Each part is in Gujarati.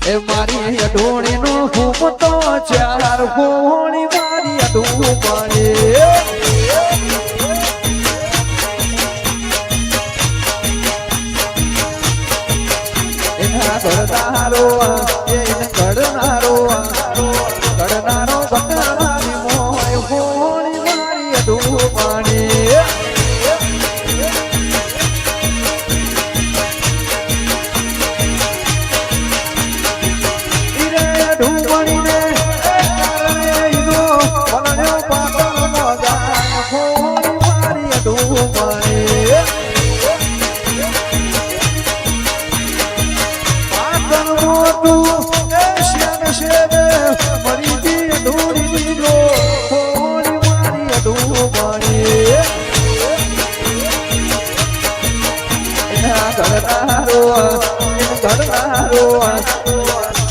એ મારી અઢોણી નો ઘૂમતો ચાર કોણી મારી અઢું પડે એના ઘડનારો એને ઘડનારો ઘડનારો ઘડનારી મોય કોણી મારી અઢું પડે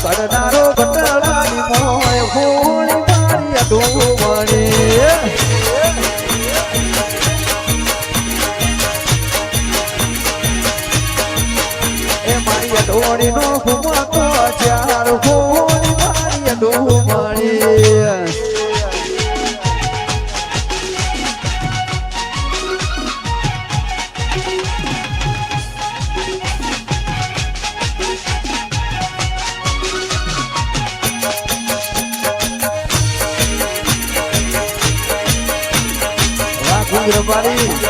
કરનારો ઘટડાની મોય હોળી મારી અઢોમણી એ મારી અઢોણી નો ઘુમતો ચાર હોળી મારી અઢોમણી Everybody.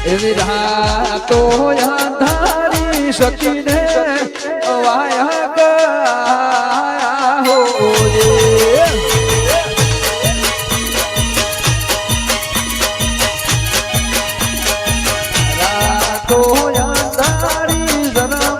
એવી રાતો અંધારી શકીને વાયા ગયા હો રાતો અંધારી જરા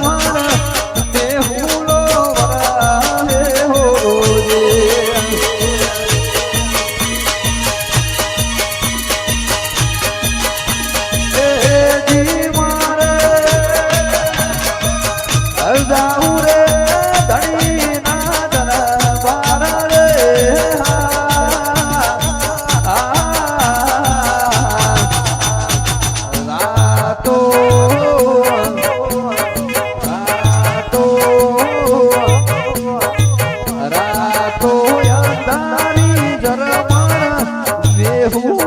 Who